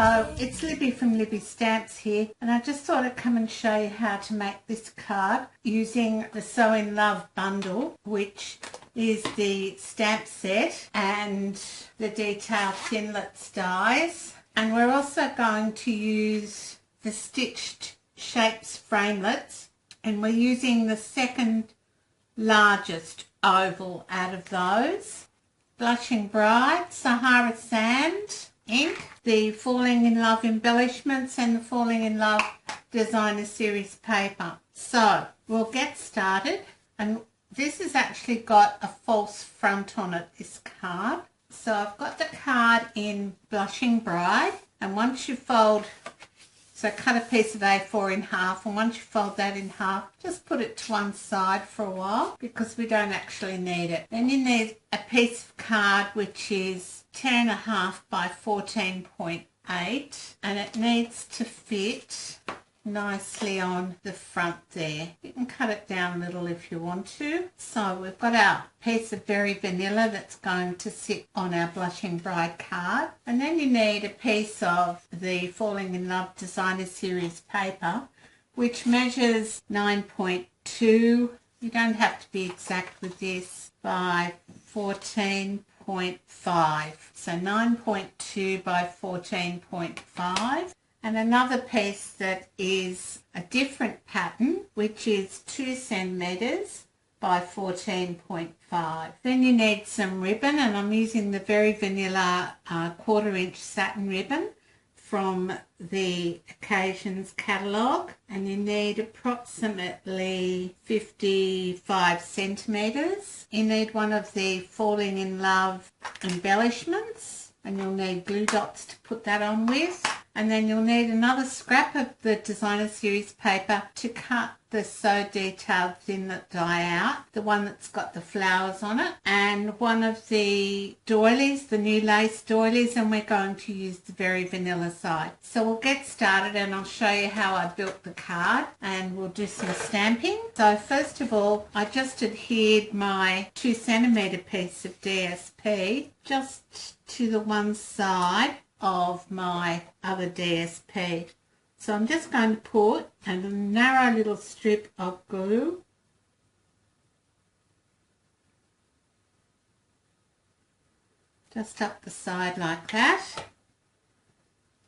Hello, it's Libby from Libby Stamps here, and I just thought I'd come and show you how to make this card using the Sew in Love bundle, which is the stamp set and the detailed Thinlits dies. And we're also going to use the Stitched Shapes framelits, and we're using the second largest oval out of those. Blushing Bride, Sahara Sand ink, the Falling in Love embellishments, and the Falling in Love designer series paper. So we'll get started, and this has actually got a false front on it, this card. So I've got the card in Blushing Bride, and once you fold, so cut a piece of A4 in half, and once you fold that in half, just put it to one side for a while because we don't actually need it. Then you need a piece of card which is 10.5 by 14.8, and it needs to fit nicely on the front there. You can cut it down a little if you want to. So we've got our piece of Very Vanilla that's going to sit on our Blushing Bride card, and then you need a piece of the Falling in Love designer series paper which measures 9.2, you don't have to be exact with this, by 14.5. So 9.2 by 14.5. And another piece that is a different pattern, which is 2 centimeters by 14.5. Then you need some ribbon, and I'm using the Very Vanilla 1/4 inch satin ribbon from the Occasions catalogue, and you need approximately 55 centimeters. You need one of the Falling in Love embellishments, and you'll need glue dots to put that on with. And then you'll need another scrap of the designer series paper to cut the So Detailed Thinlit die out, the one that's got the flowers on it, and one of the doilies, the new lace doilies, and we're going to use the Very Vanilla side. So we'll get started, and I'll show you how I built the card, and we'll do some stamping. So first of all, I just adhered my 2 centimeter piece of DSP just to the one side of my other DSP. So I'm just going to put a narrow little strip of glue just up the side like that,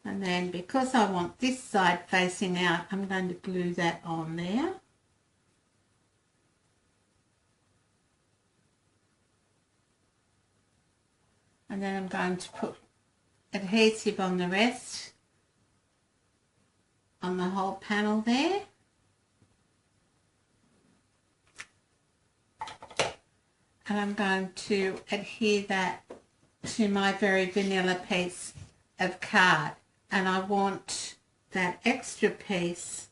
and then because I want this side facing out, I'm going to glue that on there. And then I'm going to put adhesive on the rest, on the whole panel there. And I'm going to adhere that to my Very Vanilla piece of card, and I want that extra piece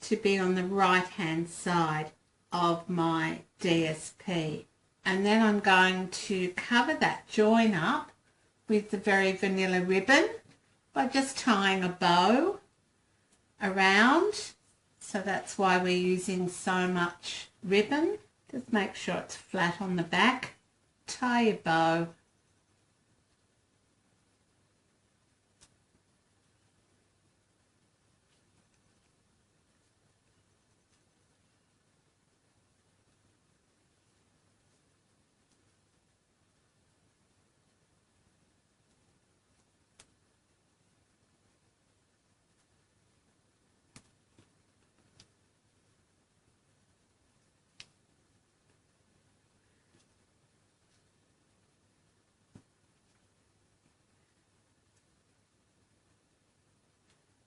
to be on the right hand side of my DSP. And then I'm going to cover that join up with the Very Vanilla ribbon by just tying a bow around. So that's why we're using so much ribbon. Just make sure it's flat on the back. Tie your bow.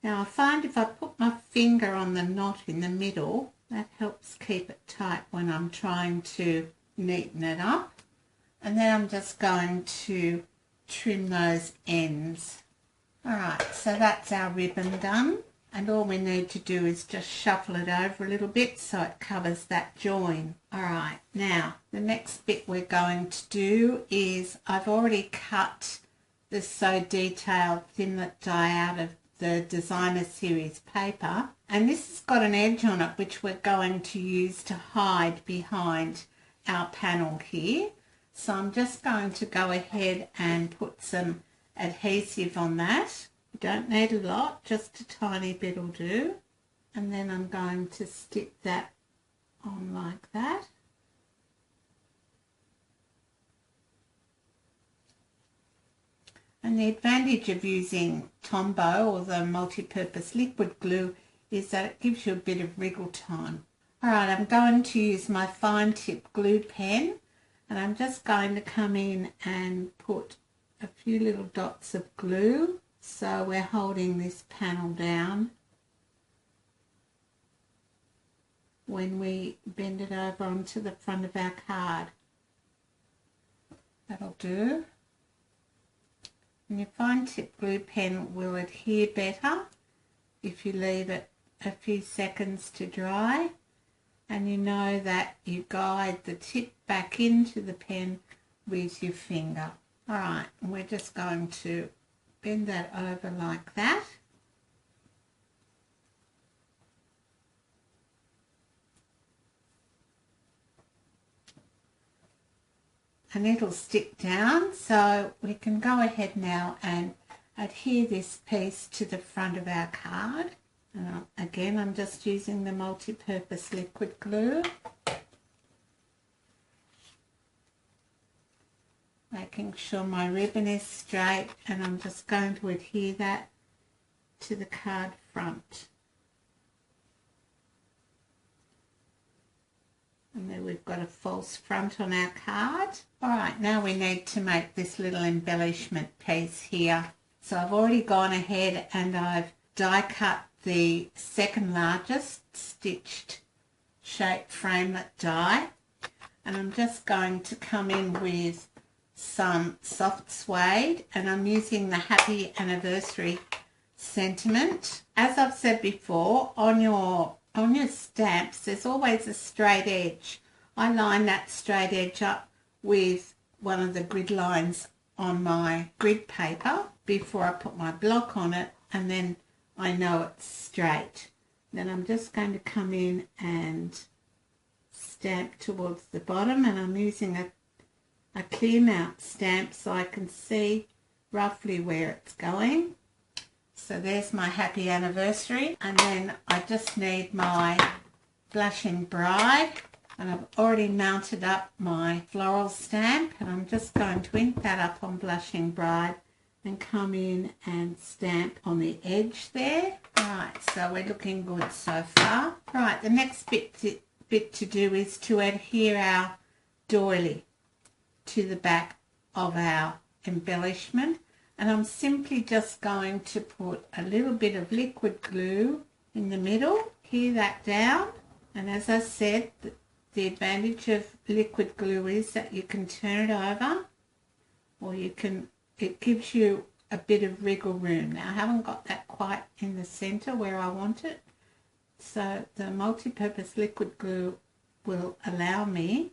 Now I find if I put my finger on the knot in the middle, that helps keep it tight when I'm trying to neaten it up. And then I'm just going to trim those ends. Alright, so that's our ribbon done, and all we need to do is just shuffle it over a little bit so it covers that join. Alright, now the next bit we're going to do is I've already cut the So Detailed Thinlit die out of the designer series paper, and this has got an edge on it which we're going to use to hide behind our panel here. So I'm just going to go ahead and put some adhesive on that. don't need a lot, just a tiny bit will do. And then I'm going to stick that on like that. And the advantage of using Tombow or the multi-purpose liquid glue is that it gives you a bit of wriggle time. Alright, I'm going to use my fine tip glue pen, and I'm just going to come in and put a few little dots of glue so we're holding this panel down when we bend it over onto the front of our card. That'll do. And your fine tip glue pen will adhere better if you leave it a few seconds to dry, and you know that you guide the tip back into the pen with your finger. Alright, and we're just going to bend that over like that. And it'll stick down, so we can go ahead now and adhere this piece to the front of our card. And again, I'm just using the multi-purpose liquid glue, making sure my ribbon is straight, and I'm just going to adhere that to the card front. And then we've got a false front on our card. Alright, now we need to make this little embellishment piece here. So I've already gone ahead and I've die cut the second largest stitched shape framelit die, and I'm just going to come in with some soft suede, and I'm using the Happy Anniversary sentiment. As I've said before, on your stamps there's always a straight edge. I line that straight edge up with one of the grid lines on my grid paper before I put my block on it, and then I know it's straight. Then I'm just going to come in and stamp towards the bottom, and I'm using a clear mount stamp so I can see roughly where it's going. So there's my Happy Anniversary, and then I just need my Blushing Bride, and I've already mounted up my floral stamp, and I'm just going to ink that up on Blushing Bride and come in and stamp on the edge there. Right, so we're looking good so far. Right, the next bit to do is to adhere our doily to the back of our embellishment, and I'm simply just going to put a little bit of liquid glue in the middle, adhere that down, and as I said, the advantage of liquid glue is that you can turn it over, or it gives you a bit of wriggle room. Now I haven't got that quite in the center where I want it, so the multi-purpose liquid glue will allow me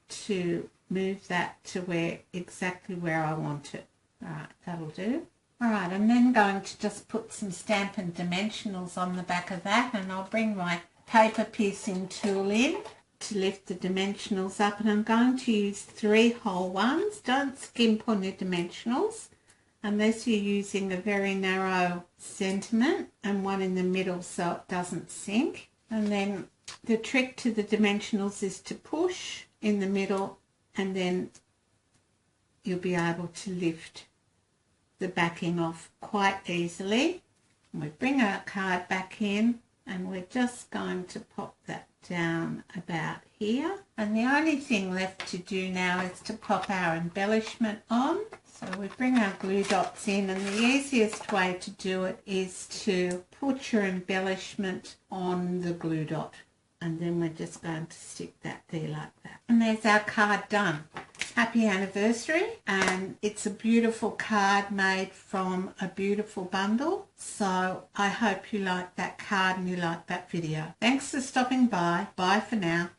to move that to exactly where I want it. Alright, that'll do. Alright, I'm then going to just put some Stampin' Dimensionals on the back of that, and I'll bring my paper piercing tool in to lift the dimensionals up, and I'm going to use 3 whole ones. Don't skimp on your dimensionals unless you're using a very narrow sentiment, and one in the middle so it doesn't sink. And then the trick to the dimensionals is to push in the middle, and then you'll be able to lift the backing off quite easily. And we bring our card back in, and we're just going to pop that down about here. And the only thing left to do now is to pop our embellishment on. So we bring our glue dots in, and the easiest way to do it is to put your embellishment on the glue dot, and then we're just going to stick that there like that. And there's our card done. Happy Anniversary, and it's a beautiful card made from a beautiful bundle. So I hope you like that card and you like that video. Thanks for stopping by. Bye for now.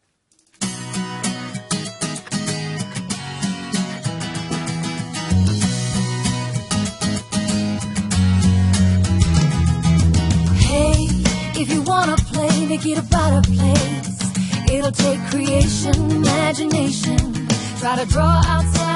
Hey, if you wanna play, make it a better place. It'll take creation, imagination. Try to draw outside